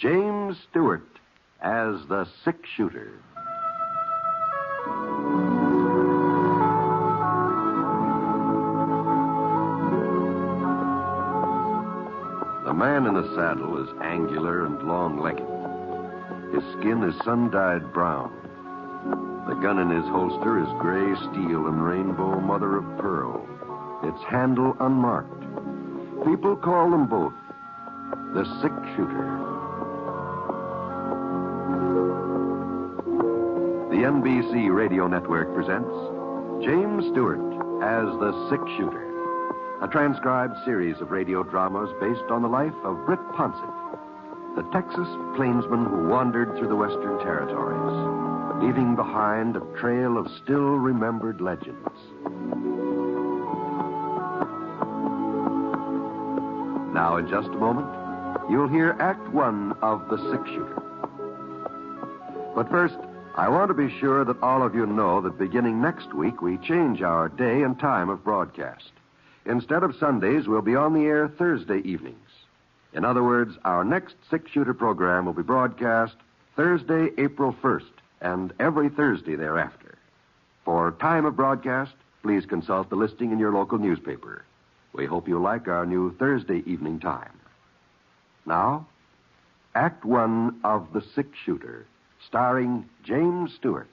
James Stewart as the six-shooter. The man in the saddle is angular and long-legged. His skin is sun-dyed brown. The gun in his holster is gray steel and rainbow mother of pearl, its handle unmarked. People call them both the six-shooter. The NBC Radio Network presents James Stewart as the six-shooter, a transcribed series of radio dramas based on the life of Britt Ponset, the Texas plainsman who wandered through the Western Territories, leaving behind a trail of still-remembered legends. Now, in just a moment, you'll hear Act One of The Six-Shooter. But first, I want to be sure that all of you know that beginning next week, we change our day and time of broadcast. Instead of Sundays, we'll be on the air Thursday evenings. In other words, our next six-shooter program will be broadcast Thursday, April 1st, and every Thursday thereafter. For time of broadcast, please consult the listing in your local newspaper. We hope you like our new Thursday evening time. Now, Act One of The Six-Shooter, starring James Stewart.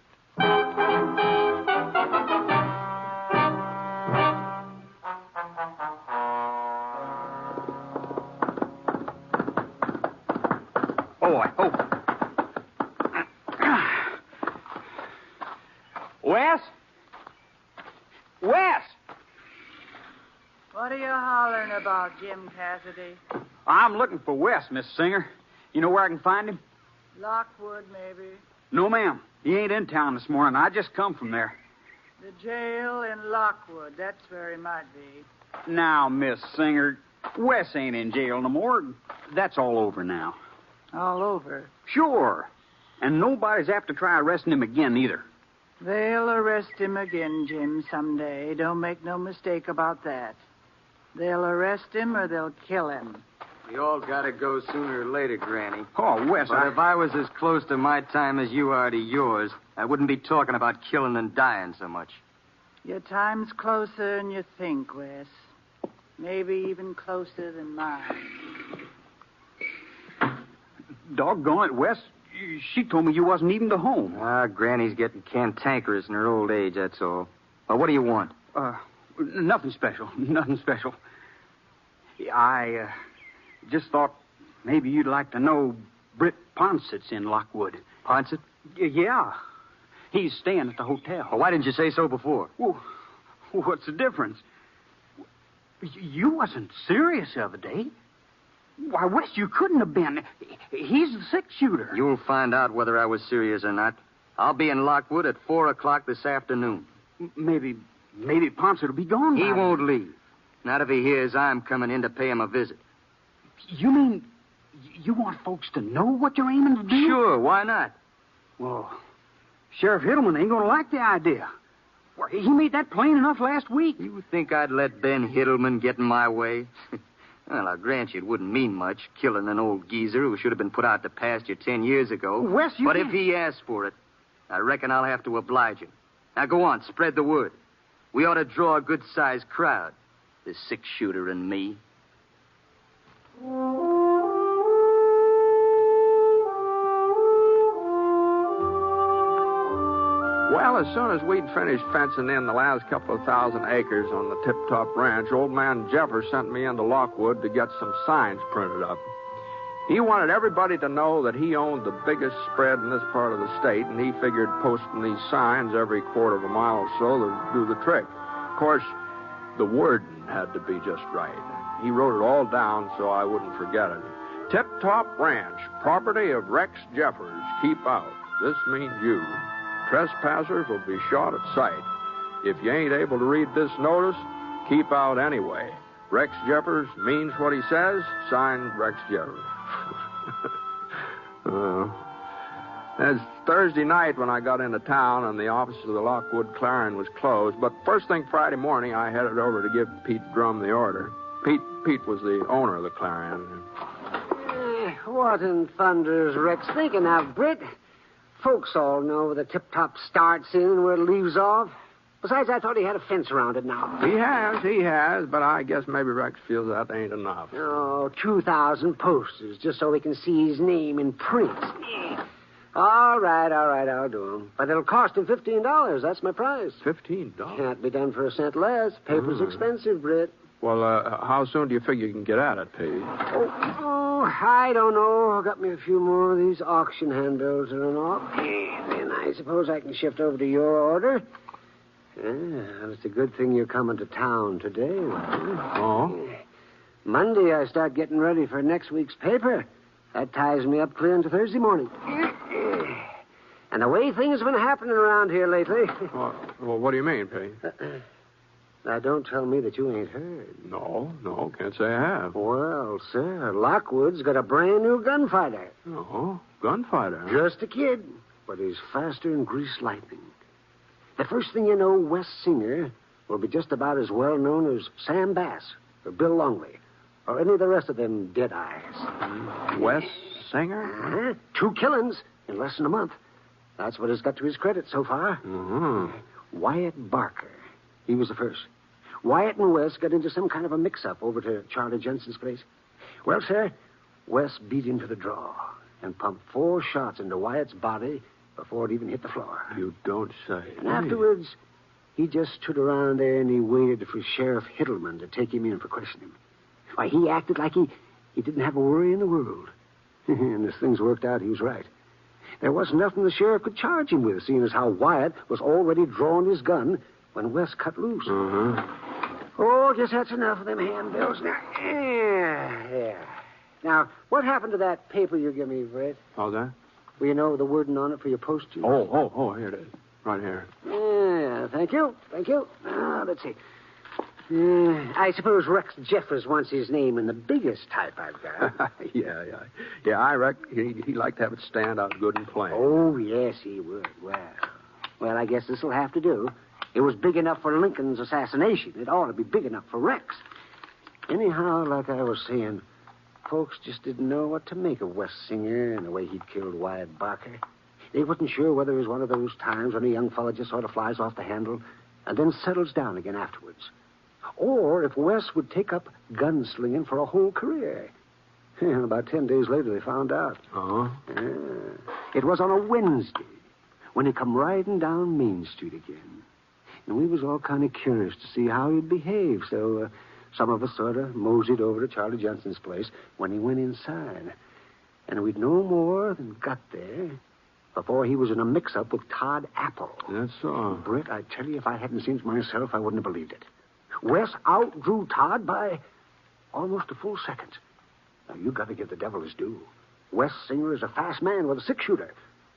Wes! What are you hollering about, Jim Cassidy? I'm looking for Wes, Miss Singer. You know where I can find him? Lockwood, maybe. No, ma'am. He ain't in town this morning. I just come from there. The jail in Lockwood. That's where he might be. Now, Miss Singer, Wes ain't in jail no more. That's all over now. All over? Sure. And nobody's apt to try arresting him again, either. They'll arrest him again, Jim, someday. Don't make no mistake about that. They'll arrest him or they'll kill him. We all gotta go sooner or later, Granny. Oh, Wes, But if I was as close to my time as you are to yours, I wouldn't be talking about killing and dying so much. Your time's closer than you think, Wes. Maybe even closer than mine. Doggone it, Wes. She told me you wasn't even to home. Granny's getting cantankerous in her old age, that's all. Well, what do you want? Nothing special. Nothing special. I just thought maybe you'd like to know Britt Ponset's in Lockwood. Ponset? Yeah. He's staying at the hotel. Well, why didn't you say so before? Well, what's the difference? You wasn't serious the other day. Why, Wes, you couldn't have been. He's the six-shooter. You'll find out whether I was serious or not. I'll be in Lockwood at 4 o'clock this afternoon. Maybe Ponset will be gone now. He won't leave. Not if he hears I'm coming in to pay him a visit. You mean you want folks to know what you're aiming to do? Sure, why not? Well, Sheriff Hiddleman ain't going to like the idea. Well, he made that plain enough last week. You think I'd let Ben Hiddleman get in my way? Well, I'll grant you it wouldn't mean much, killing an old geezer who should have been put out to pasture 10 years ago. Wes, But if he asks for it, I reckon I'll have to oblige him. Now, go on, spread the word. We ought to draw a good-sized crowd. The six-shooter and me. Well, as soon as we'd finished fencing in the last couple of thousand acres on the Tip-Top Ranch, old man Jeffers sent me into Lockwood to get some signs printed up. He wanted everybody to know that he owned the biggest spread in this part of the state, and he figured posting these signs every quarter of a mile or so would do the trick. Of course, the wording had to be just right. He wrote it all down so I wouldn't forget it. Tip-Top Ranch, property of Rex Jeffers. Keep out. This means you. Trespassers will be shot at sight. If you ain't able to read this notice, keep out anyway. Rex Jeffers means what he says. Signed, Rex Jeffers. It's Thursday night when I got into town and the office of the Lockwood Clarion was closed. But first thing Friday morning, I headed over to give Pete Drum the order. Pete was the owner of the Clarion. What in thunder is Rex thinking of, Britt? Folks all know where the tip-top starts in and where it leaves off. Besides, I thought he had a fence around it now. He has, but I guess maybe Rex feels that ain't enough. Oh, 2,000 posters, just so we can see his name in print. All right, I'll do him. But it'll cost him $15. That's my price. $15? Can't be done for a cent less. Paper's expensive, Britt. Well, how soon do you figure you can get at it, Pete? Oh, I don't know. I got me a few more of these auction handbills and all. And then I suppose I can shift over to your order. Yeah, it's a good thing you're coming to town today, Will. Oh? Monday, I start getting ready for next week's paper. That ties me up clear into Thursday morning. And the way things have been happening around here lately. Well, what do you mean, Pete? Now, don't tell me that you ain't heard. No, can't say I have. Well, sir, Lockwood's got a brand new gunfighter. Oh, gunfighter? Just a kid, but he's faster than greased lightning. The first thing you know, Wes Singer will be just about as well known as Sam Bass or Bill Longley or any of the rest of them dead eyes. Wes Singer? 2 killings in less than a month. That's what has got to his credit so far. Mm-hmm. Wyatt Barker. He was the first. Wyatt and Wes got into some kind of a mix-up over to Charlie Jensen's place. Well, sir, Wes beat him to the draw and pumped 4 shots into Wyatt's body before it even hit the floor. You don't say. And afterwards, he just stood around there and he waited for Sheriff Hittleman to take him in for questioning. Why, he acted like he didn't have a worry in the world. And as things worked out, he was right. There wasn't nothing the sheriff could charge him with, seeing as how Wyatt was already drawing his gun when Wes cut loose. Mm-hmm. Oh, guess that's enough of them handbills. Now, yeah. Now, what happened to that paper you gave me, Britt? How's that? Well, you know the wording on it for your postage. Oh, here it is. Right here. Yeah, thank you. Let's see. I suppose Rex Jeffers wants his name in the biggest type I've got. Yeah, I reckon he'd like to have it stand out good and plain. Oh, yes, he would. Well, I guess this'll have to do. It was big enough for Lincoln's assassination. It ought to be big enough for Rex. Anyhow, like I was saying, folks just didn't know what to make of Wes Singer and the way he'd killed Wyatt Barker. They wasn't sure whether it was one of those times when a young fella just sort of flies off the handle and then settles down again afterwards. Or if Wes would take up gunslinging for a whole career. And about 10 days later, they found out. Uh-huh. It was on a Wednesday when he come riding down Main Street again. And we was all kind of curious to see how he'd behave, so some of us sort of moseyed over to Charlie Johnson's place when he went inside. And we'd no more than got there before he was in a mix-up with Todd Apple. That's so. Britt, I tell you, if I hadn't seen it myself, I wouldn't have believed it. Wes outdrew Todd by almost a full second. Now, you got to give the devil his due. Wes Singer is a fast man with a 6-shooter.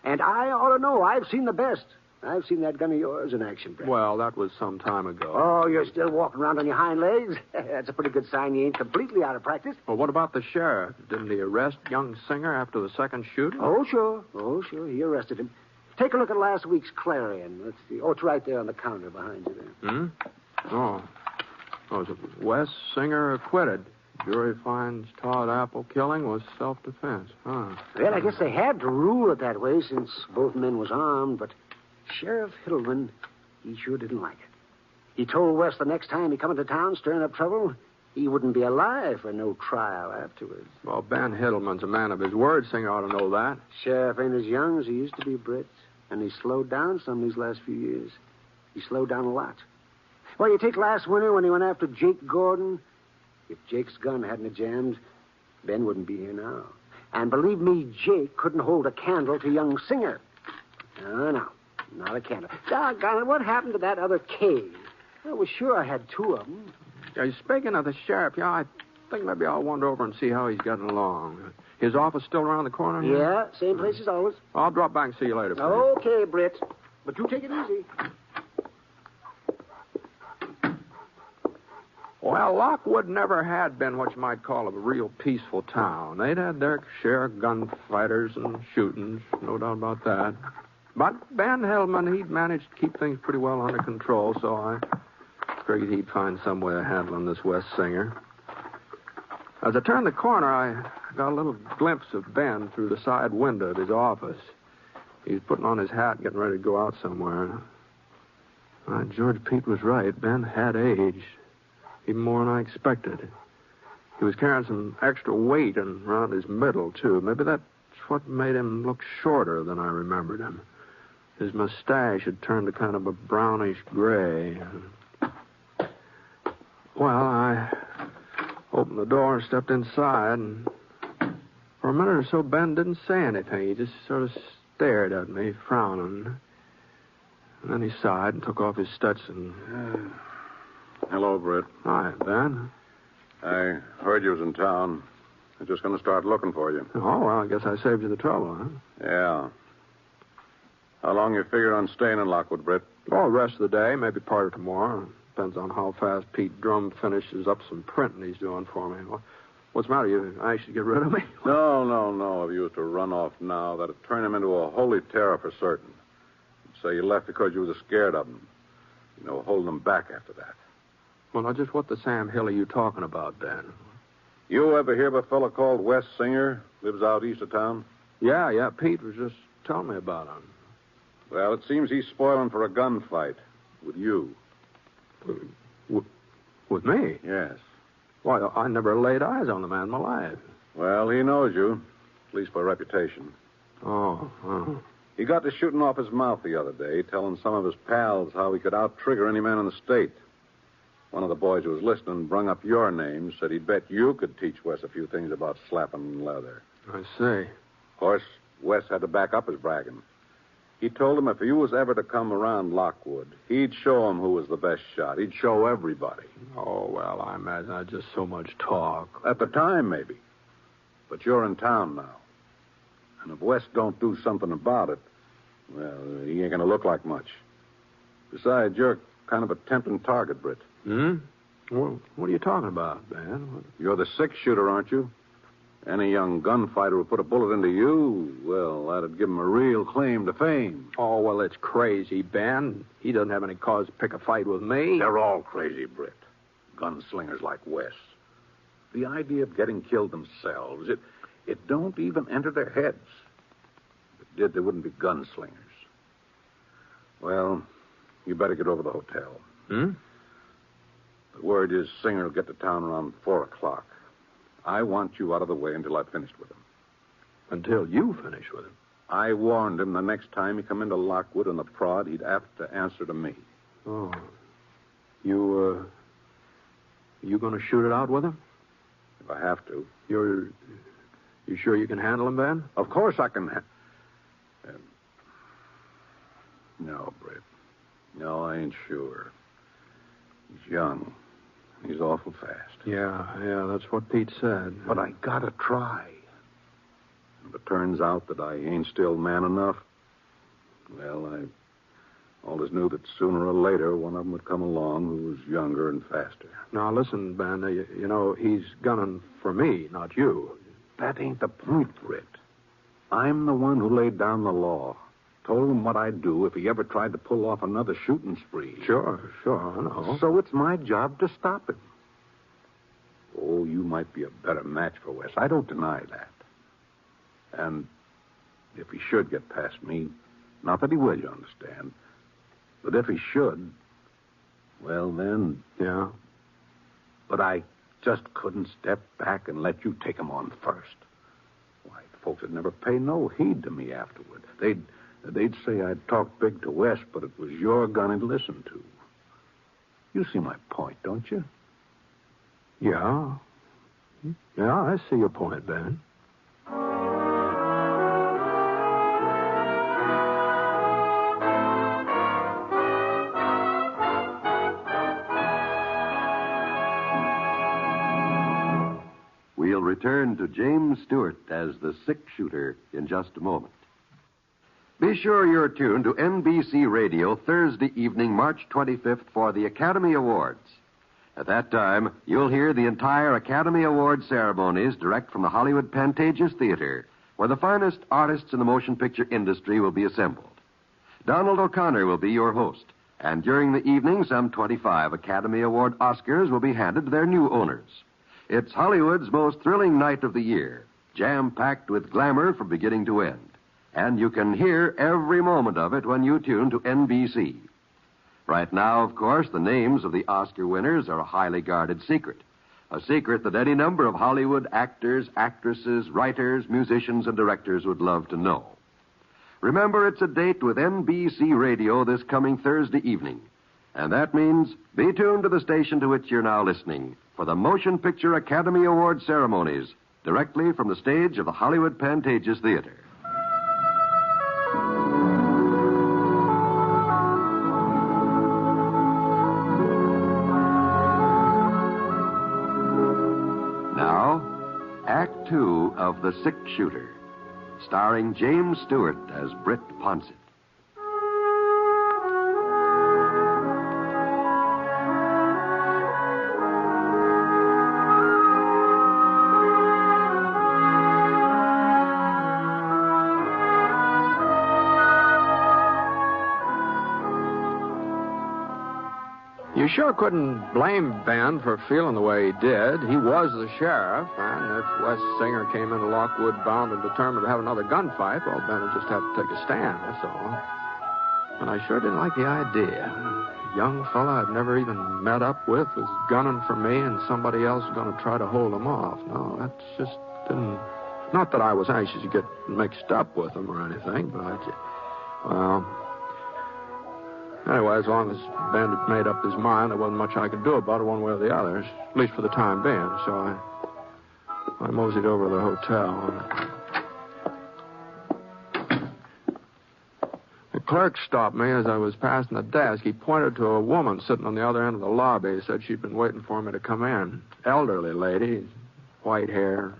And I ought to know. I've seen the best. I've seen that gun of yours in action, Brett. Well, that was some time ago. Oh, you're still walking around on your hind legs? That's a pretty good sign you ain't completely out of practice. Well, what about the sheriff? Didn't he arrest young Singer after the second shooting? Oh, sure. He arrested him. Take a look at last week's Clarion. Let's see. Oh, it's right there on the counter behind you there. Hmm? Oh, is it Wes Singer acquitted? Jury finds Todd Apple killing was self-defense. Huh. Well, I guess they had to rule it that way since both men was armed, but Sheriff Hittleman, he sure didn't like it. He told Wes the next time he come into town stirring up trouble, he wouldn't be alive for no trial afterwards. Well, Ben Hittleman's a man of his word. Singer ought to know that. Sheriff ain't as young as he used to be, Britt, and he slowed down some these last few years. He slowed down a lot. Well, you take last winter when he went after Jake Gordon. If Jake's gun hadn't jammed, Ben wouldn't be here now. And believe me, Jake couldn't hold a candle to young Singer. No, not a candle. Doggone it, what happened to that other cave? I was sure I had 2 of them. Yeah, speaking of the sheriff, I think maybe I'll wander over and see how he's getting along. His office still around the corner here? Yeah, same place as always. I'll drop back and see you later, please. Okay, Britt. But you take it easy. Well, Lockwood never had been what you might call a real peaceful town. They'd had their share of gunfighters and shootings, no doubt about that. But Ben Hellman, he'd managed to keep things pretty well under control, so I figured he'd find some way of handling this Wes Singer. As I turned the corner, I I got a little glimpse of Ben through the side window at his office. He's putting on his hat, getting ready to go out somewhere. George Pete was right. Ben had aged, even more than I expected. He was carrying some extra weight around his middle, too. Maybe that's what made him look shorter than I remembered him. His mustache had turned to kind of a brownish gray. Well, I opened the door and stepped inside, and for a minute or so, Ben didn't say anything. He just sort of stared at me, frowning. And then he sighed and took off his Stetson. Hello, Britt. Hi, Ben. I heard you was in town. I'm just going to start looking for you. Oh, well, I guess I saved you the trouble, huh? Yeah. How long you figure on staying in Lockwood, Britt? Oh, the rest of the day, maybe part of tomorrow. Depends on how fast Pete Drum finishes up some printing he's doing for me. What's the matter? You anxious to get rid of me? No. If you was to run off now, that'd turn him into a holy terror for certain. He'd say you left because you was scared of him. Holding him back after that. Well, now, just what the Sam Hill are you talking about, Ben? You ever hear of a fellow called Wes Singer? Lives out east of town? Yeah. Pete was just telling me about him. Well, it seems he's spoiling for a gunfight with you. With me? Yes. Why, I never laid eyes on the man in my life. Well, he knows you, at least by reputation. Oh. He got to shooting off his mouth the other day, telling some of his pals how he could out-trigger any man in the state. One of the boys who was listening brung up your name, said he'd bet you could teach Wes a few things about slapping leather. I see. Of course, Wes had to back up his bragging. He told him if you was ever to come around Lockwood, he'd show him who was the best shot. He'd show everybody. Oh, well, I imagine that's just so much talk. At the time, maybe. But you're in town now. And if Wes don't do something about it, well, he ain't going to look like much. Besides, you're kind of a tempting target, Britt. Well, what are you talking about, Ben? You're the six-shooter, aren't you? Any young gunfighter who put a bullet into you, well, that'd give him a real claim to fame. Oh, well, it's crazy, Ben. He doesn't have any cause to pick a fight with me. They're all crazy, Britt. Gunslingers like Wes. The idea of getting killed themselves, it don't even enter their heads. If it did, they wouldn't be gunslingers. Well, you better get over to the hotel. The word is Singer will get to town around 4 o'clock. I want you out of the way until I've finished with him. Until you finish with him? I warned him the next time he come into Lockwood on the prod, he'd have to answer to me. Oh. You going to shoot it out with him? If I have to. You sure you can handle him, Ben? Of course I can. No, Britt. No, I ain't sure. He's young. He's awful fast. Yeah, that's what Pete said. But I gotta try. If it turns out that I ain't still man enough, well, I always knew that sooner or later one of them would come along who was younger and faster. Now, listen, Ben, he's gunning for me, not you. That ain't the point, Britt. I'm the one who laid down the law. Told him what I'd do if he ever tried to pull off another shooting spree. Sure, I know. So it's my job to stop him. Oh, you might be a better match for Wes. I don't deny that. And if he should get past me, not that he will, you understand, but if he should, well, then... Yeah? But I just couldn't step back and let you take him on first. Why, folks would never pay no heed to me afterward. They'd say I'd talk big to Wes, but it was your gun he'd listen to. You see my point, don't you? Yeah. Yeah, I see your point, Ben. We'll return to James Stewart as the six-shooter in just a moment. Be sure you're tuned to NBC Radio Thursday evening, March 25th, for the Academy Awards. At that time, you'll hear the entire Academy Award ceremonies direct from the Hollywood Pantages Theater, where the finest artists in the motion picture industry will be assembled. Donald O'Connor will be your host, and during the evening, some 25 Academy Award Oscars will be handed to their new owners. It's Hollywood's most thrilling night of the year, jam-packed with glamour from beginning to end. And you can hear every moment of it when you tune to NBC. Right now, of course, the names of the Oscar winners are a highly guarded secret. A secret that any number of Hollywood actors, actresses, writers, musicians, and directors would love to know. Remember, it's a date with NBC Radio this coming Thursday evening. And that means be tuned to the station to which you're now listening for the Motion Picture Academy Award ceremonies directly from the stage of the Hollywood Pantages Theater. Now, Act Two of The Six Shooter, starring James Stewart as Britt Ponset. You sure couldn't blame Ben for feeling the way he did. He was the sheriff, and if Wes Singer came into Lockwood bound and determined to have another gunfight, well, Ben would just have to take a stand, that's all. And I sure didn't like the idea. A young fella I'd never even met up with was gunning for me, and somebody else was going to try to hold him off. No, that just didn't... Not that I was anxious to get mixed up with him or anything, but well... Anyway, as long as Ben had made up his mind, there wasn't much I could do about it one way or the other, at least for the time being. So I moseyed over to the hotel. The clerk stopped me as I was passing the desk. He pointed to a woman sitting on the other end of the lobby. He said she'd been waiting for me to come in. Elderly lady, white hair,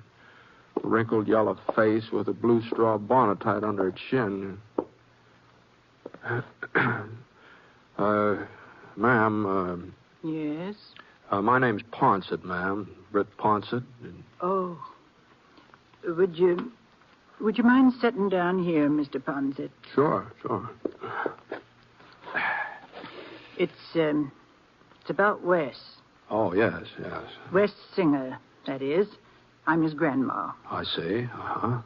wrinkled yellow face with a blue straw bonnet tied under her chin. Ma'am, Yes? my name's Ponset, ma'am. Britt Ponset. Oh. Would you mind sitting down here, Mr. Ponset? Sure. It's about Wes. Oh, yes. Wes Singer, that is. I'm his grandma. I see. Uh-huh.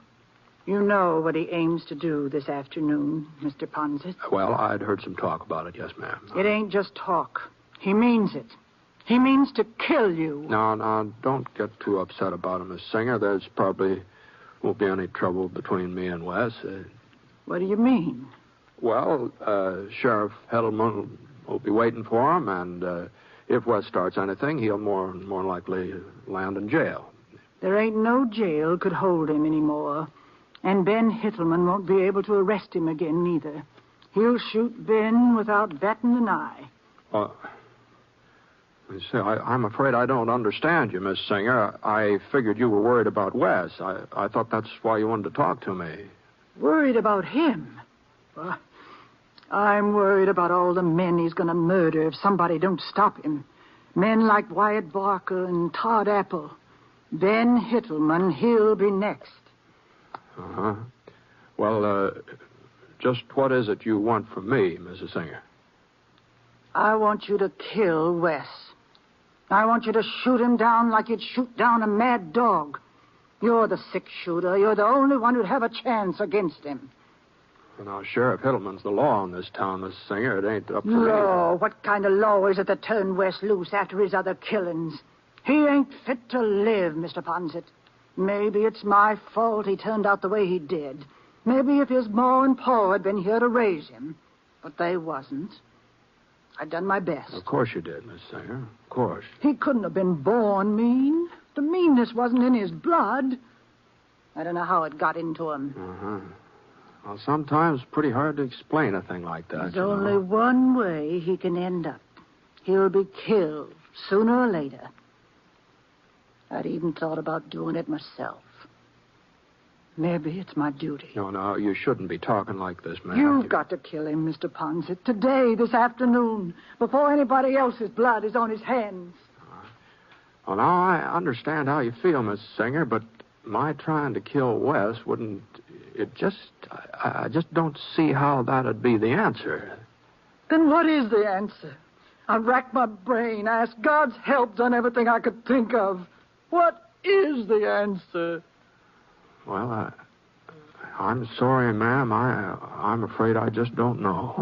You know what he aims to do this afternoon, Mr. Ponset? Well, I'd heard some talk about it, yes, ma'am. It ain't just talk. He means it. He means to kill you. No, don't get too upset about him, Miss Singer. There's probably won't be any trouble between me and Wes. What do you mean? Well, Sheriff Heddleman will be waiting for him, and if Wes starts anything, he'll more likely land in jail. There ain't no jail could hold him anymore. And Ben Hittleman won't be able to arrest him again, neither. He'll shoot Ben without batting an eye. You see, I'm afraid I don't understand you, Miss Singer. I figured you were worried about Wes. I thought that's why you wanted to talk to me. Worried about him? Well, I'm worried about all the men he's going to murder if somebody don't stop him. Men like Wyatt Barker and Todd Apple. Ben Hittleman, he'll be next. Uh-huh. Well, just what is it you want from me, Mrs. Singer? I want you to kill Wes. I want you to shoot him down like you'd shoot down a mad dog. You're the six-shooter. You're the only one who'd have a chance against him. Well, now, Sheriff Hittleman's the law in this town, Miss Singer. It ain't up to me. Law? What kind of law is it that turned Wes loose after his other killings? He ain't fit to live, Mr. Ponset. Maybe it's my fault he turned out the way he did. Maybe if his ma and pa had been here to raise him. But they wasn't. I done my best. Of course you did, Miss Singer. Of course. He couldn't have been born mean. The meanness wasn't in his blood. I don't know how it got into him. Uh-huh. Well, sometimes it's pretty hard to explain a thing like that. There's only one way he can end up. He'll be killed sooner or later. I'd even thought about doing it myself. Maybe it's my duty. No, you shouldn't be talking like this, ma'am. You've got to kill him, Mr. Ponset, today, this afternoon, before anybody else's blood is on his hands. Well, now, I understand how you feel, Miss Singer, but my trying to kill Wes wouldn't... I just don't see how that'd be the answer. Then what is the answer? I've racked my brain, asked God's help, done everything I could think of. What is the answer? Well, I'm sorry, ma'am. I'm afraid I just don't know.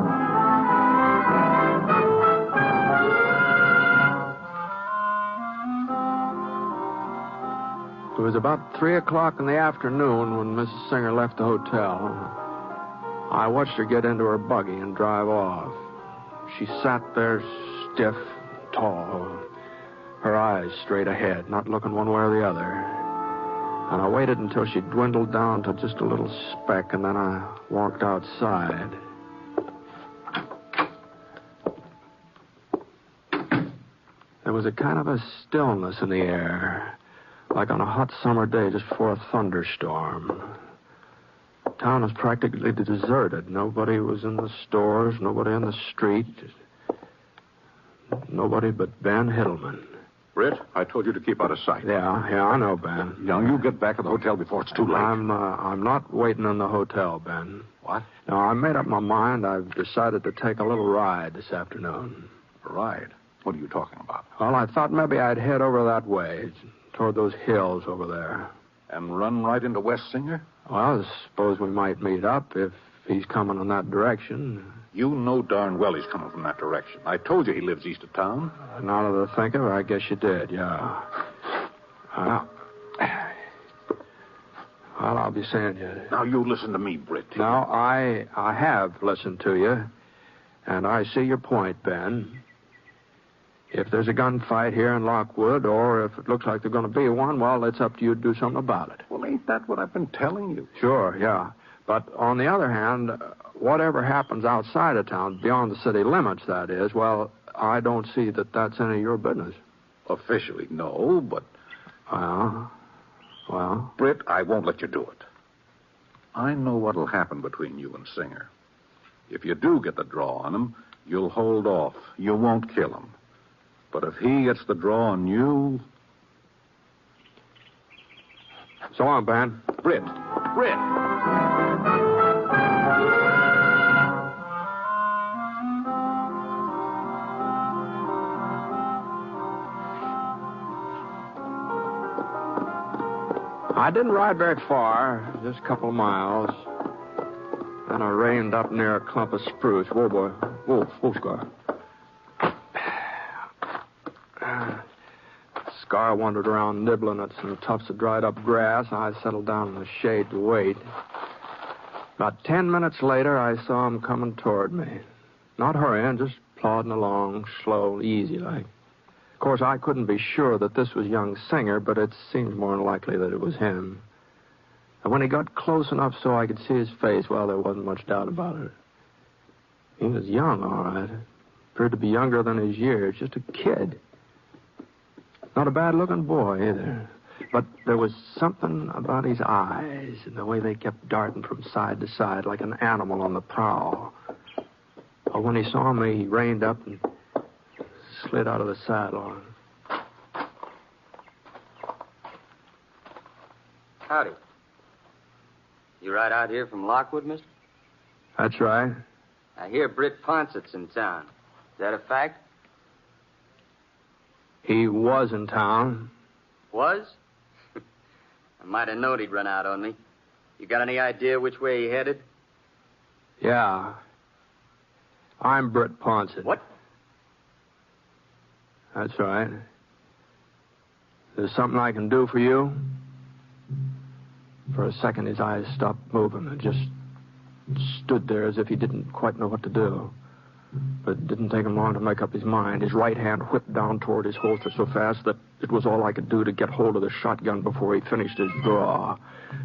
It was about 3 o'clock in the afternoon when Mrs. Singer left the hotel. I watched her get into her buggy and drive off. She sat there stiff, tall, her eyes straight ahead, not looking one way or the other. And I waited until she dwindled down to just a little speck, and then I walked outside. There was a kind of a stillness in the air, like on a hot summer day just before a thunderstorm. Town was practically deserted. Nobody was in the stores, nobody in the street. Nobody but Ben Hiddleman. Britt, I told you to keep out of sight. Yeah, I know, Ben. Now, you get back to the hotel before it's too late. I'm not waiting in the hotel, Ben. What? No, I made up my mind. I've decided to take a little ride this afternoon. A ride? What are you talking about? Well, I thought maybe I'd head over that way, toward those hills over there. And run right into West Singer? Well, I suppose we might meet up if he's coming in that direction. You know darn well he's coming from that direction. I told you he lives east of town. Now that I think of it, I guess you did, yeah. Well, I'll be seeing you. Now, you listen to me, Britt. Now, I have listened to you, and I see your point, Ben. If there's a gunfight here in Lockwood, or if it looks like there's going to be one, well, it's up to you to do something about it. Well, ain't that what I've been telling you? Sure, yeah. But on the other hand, whatever happens outside of town, beyond the city limits, that is, well, I don't see that that's any of your business. Officially, no, but... Well? Britt, I won't let you do it. I know what'll happen between you and Singer. If you do get the draw on him, you'll hold off. You won't kill him. But if he gets the draw on you... So long, Ben. Britt! I didn't ride very far, just a couple of miles. Then I reined up near a clump of spruce. Whoa, boy. Whoa, Scar. Scar wandered around nibbling at some tufts of dried up grass. I settled down in the shade to wait. About 10 minutes later, I saw him coming toward me. Not hurrying, just plodding along, slow, easy like. Of course, I couldn't be sure that this was young Singer, but it seemed more likely that it was him. And when he got close enough so I could see his face, well, there wasn't much doubt about it. He was young, all right. Appeared to be younger than his years, just a kid. Not a bad-looking boy, either. But there was something about his eyes and the way they kept darting from side to side like an animal on the prowl. Well, when he saw me, he reined up and slid out of the saddle. Howdy. You right out here from Lockwood, mister? That's right. I hear Britt Ponset's in town. Is that a fact? He was in town. Was? I might have known he'd run out on me. You got any idea which way he headed? Yeah. I'm Britt Ponset. What? That's right. There's something I can do for you? For a second, his eyes stopped moving and just stood there as if he didn't quite know what to do. But it didn't take him long to make up his mind. His right hand whipped down toward his holster so fast that it was all I could do to get hold of the shotgun before he finished his draw.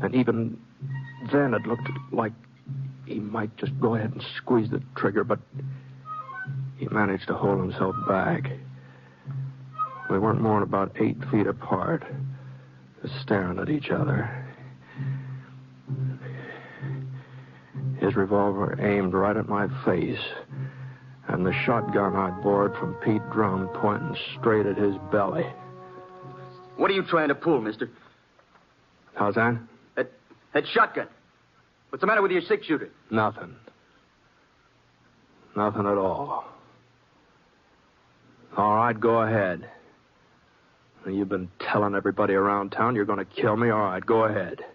And even then, it looked like he might just go ahead and squeeze the trigger, but he managed to hold himself back. We weren't more than about 8 feet apart, just staring at each other. His revolver aimed right at my face, and the shotgun I'd borrowed from Pete Drum pointing straight at his belly. What are you trying to pull, mister? How's that? That shotgun. What's the matter with your six-shooter? Nothing. Nothing at all. All right, go ahead. You've been telling everybody around town you're going to kill me. All right, go ahead.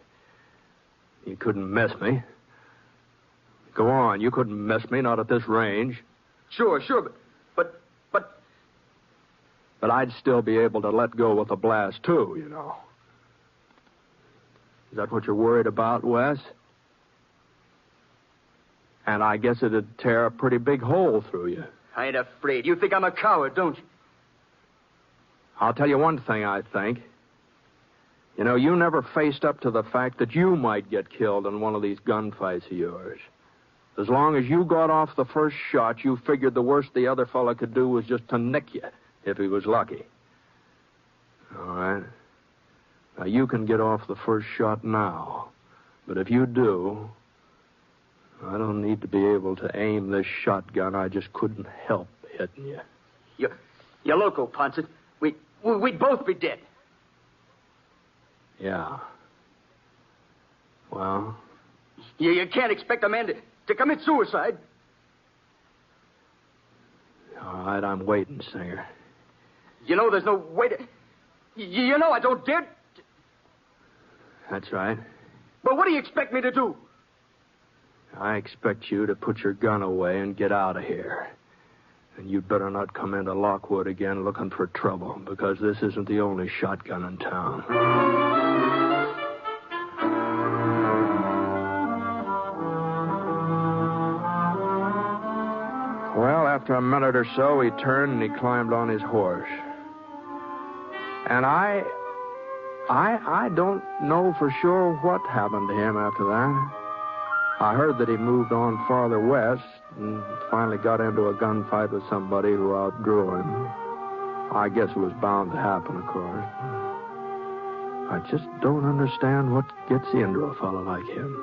You couldn't miss me. Go on, you couldn't miss me, not at this range. Sure, but... But I'd still be able to let go with a blast, too, you know. Is that what you're worried about, Wes? And I guess it'd tear a pretty big hole through you. I ain't afraid. You think I'm a coward, don't you? I'll tell you one thing, I think. You know, you never faced up to the fact that you might get killed in one of these gunfights of yours. As long as you got off the first shot, you figured the worst the other fella could do was just to nick you, if he was lucky. All right. Now, you can get off the first shot now. But if you do, I don't need to be able to aim this shotgun. I just couldn't help hitting you. You're loco, Ponset. We'd both be dead. Yeah. Well? You can't expect a man to commit suicide. All right, I'm waiting, Singer. You know there's no way to... You know I don't dare... That's right. But what do you expect me to do? I expect you to put your gun away and get out of here. And you'd better not come into Lockwood again looking for trouble, because this isn't the only shotgun in town. Well, after a minute or so, he turned and he climbed on his horse. And I don't know for sure what happened to him after that. I heard that he moved on farther west and finally got into a gunfight with somebody who outdrew him. I guess it was bound to happen, of course. I just don't understand what gets into a fellow like him.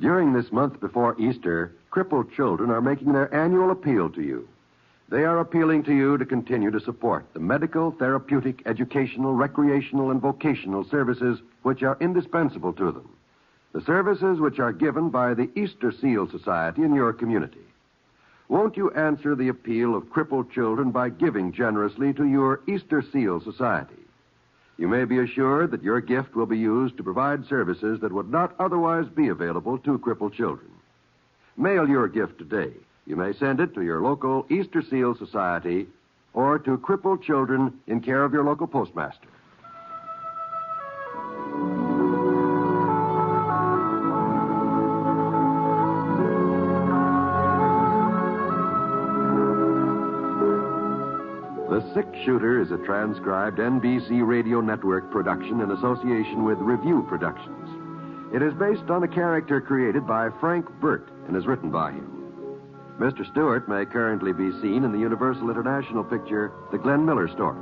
During this month before Easter, crippled children are making their annual appeal to you. They are appealing to you to continue to support the medical, therapeutic, educational, recreational, and vocational services which are indispensable to them. The services which are given by the Easter Seal Society in your community. Won't you answer the appeal of crippled children by giving generously to your Easter Seal Society? You may be assured that your gift will be used to provide services that would not otherwise be available to crippled children. Mail your gift today. You may send it to your local Easter Seal Society or to crippled children in care of your local postmaster. The Six Shooter is a transcribed NBC Radio Network production in association with Review Productions. It is based on a character created by Frank Burt and is written by him. Mr. Stewart may currently be seen in the Universal International picture, The Glenn Miller Story.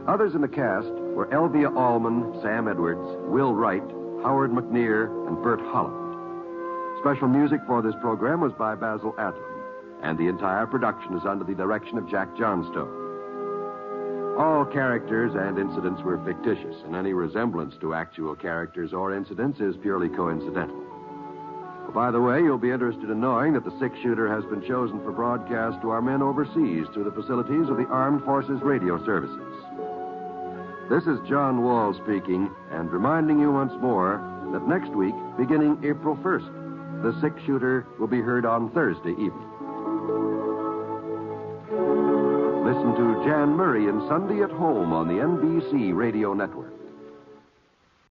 Others in the cast were Elvia Allman, Sam Edwards, Will Wright, Howard McNear, and Bert Holland. Special music for this program was by Basil Adlam, and the entire production is under the direction of Jack Johnstone. All characters and incidents were fictitious, and any resemblance to actual characters or incidents is purely coincidental. By the way, you'll be interested in knowing that the Six Shooter has been chosen for broadcast to our men overseas through the facilities of the Armed Forces Radio Services. This is John Wall speaking, and reminding you once more that next week, beginning April 1st, the Six Shooter will be heard on Thursday evening. Listen to Jan Murray in Sunday at Home on the NBC Radio Network.